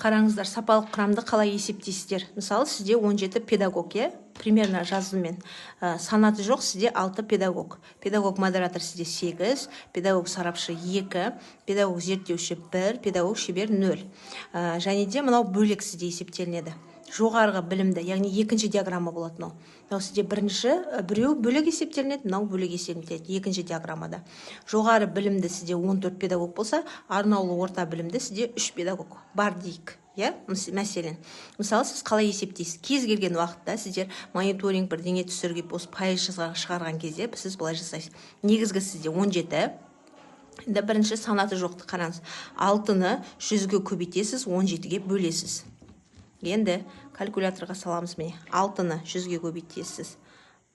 қараңыздар, сапалық құрамды қалай есептейсіздер? Мысалы, сізде 17 педагог, примерно жаздым мен. Санаты жоқ, сізде 6 педагог. Педагог модератор сізде 8, педагог сарапшы 2, педагог зерттеуші 1, педагог шебер 0. Және де мынау бөлек сізде есептелінеді. Жоғарғы білімді, яғни екінші диаграмма болады мынау. Мынау сізде біреу бөлек есептелінеді, мынау бөлек есептелінеді екінші диаграммада. Жоғары білімді сізде 14 педагог болса, арнаулы орта білімді сізде 3 педагог бар дейік. Мәселен, мысалы, сіз қалай есептейсіз? Кез келген уақытта сіздер мониторинг бірдеңе түсірге осы пайыз шығарған кезде сіз былай жасайсыз. Негізгі сізде 17. Енді бірінші санаты жоқты қараңыз. 6-ны 100-ге көбейтесіз, 17-ге бөлесіз. Енді калькуляторға саламыз міне. 6-ны 100-ге көбейтесіз.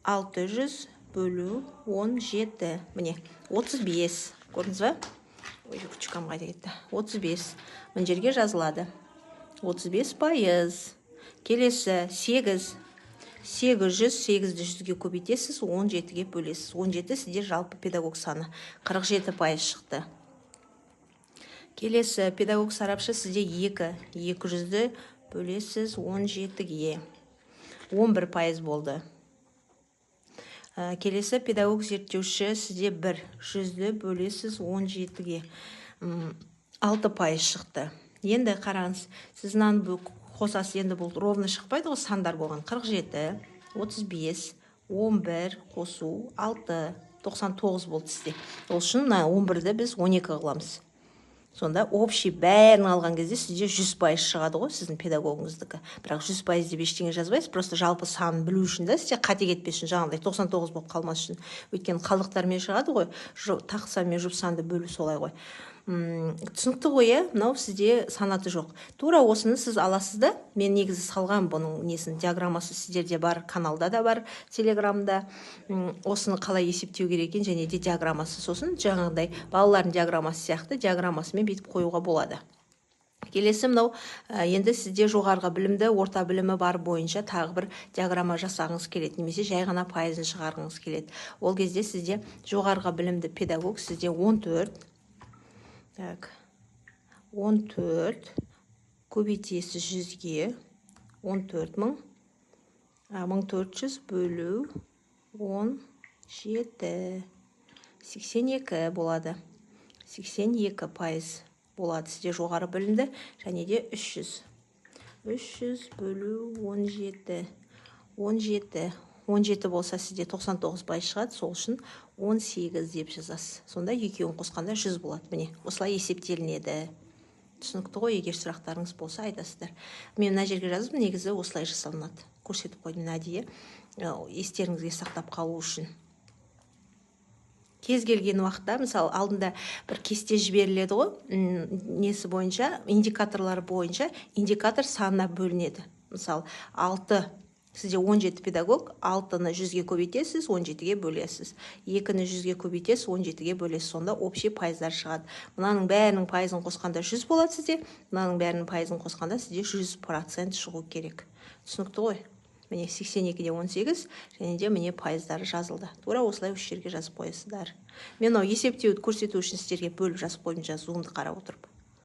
600 бөлу 17. Міне, 35. Көрдіңіз ба? Ой, күшкам қайда кетті. 35. Мына жерге жазылады. 35%. Келесі 8. 800-ді 100-ге көбейтесіз, 17-ге бөлесіз. 17 сізде жалпы педагог саны. 47% шықты. Келесі педагог сарапшы сізде 2. 200-ді бөлесіз 17-ге. 11% болды. Келесі педагог зерттеуші сізде 1. 100-ді бөлесіз 17-ге. 6% шықты. Енді қараңыз, сіз мынаны қосасыз, енді бұл ровно шықпайды ғой, сандар болған. 47, 35, 11 қосу 6, 99 болды сізде. Ол үшін 11-ді біз 12 қыламыз. Сонда общий бәрін алған кезде сізде 100% шығады ғой, сіздің педагогыңыздікі. Бірақ 100% деп ештеңе жазбайсыз, просто жалпы санын білу үшін де сізде қате кетпес үшін, жаңағыдай 99 болып қалмас үшін. Өйткені қалдықтармен шығады ғой, тақса мен жұп санды бөлу солай ғой. Түсінікті ғой, мынау сізде санаты жоқ. Тура осыны сіз аласыз да, мен негізі салған бұның несін, диаграммасы сіздерде бар, каналда да бар, телеграмда. Осыны қалай есептеу керек екен, және де диаграммасы, сосын жаңағыдай балалардың диаграммасы сияқты диаграммасымен бетіп қоюға болады. Келесі мынау, енді сізде жоғарғы білімді, орта білімі бар бойынша тағы бір диаграмма жасағыңыз келеді, немесе жай ғана пайызын шығарғыңыз келеді. Ол кезде сізде жоғарғы білімді педагог сізде 14. Так, 14 көбейтесіз 100-ге, 14 1400 бөлу 17, 82 болады. 82% болады сізде жоғары білімді, және де 300. 300 бөлу 17. 17 болса сізде 99% шығады, сол үшін 18 деп жазасыз. Сонда екеуін қосқанда 100 болады. Міне, осылай есептелінеді. Түсінікті ғой, егер сұрақтарыңыз болса айтасыздар. Мен мына жерге жазып, негізі осылай жасалынады. Көрсетіп қойдым әдейі, естеріңізге сақтап қалу үшін. Кез келген уақытта, мысалы, алдында бір кесте жіберіледі ғой, несі бойынша, индикаторлары бойынша, индикатор санына бөлінеді. Мысалы, 6, сізде 17 педагог, 6-ны 100-ге көбейтесіз, 17-ге бөлесіз. 2-ні 100-ге көбейтесіз, 17-ге бөлесіз. Сонда общий пайыздар шығады. Мынаның бәрінің пайызын қосқанда 100 болады сізде, мынаның бәрінің пайызын қосқанда сізде 100% шығу керек. Түсінікті ғой? Міне 82-де 18, және де міне пайыздары жазылды. Тура осылай үш жерге жазып қойасыздар. Мен есептеуді көрсету үшін сіздерге бөліп жазып қойдым, зумды қарап отырып.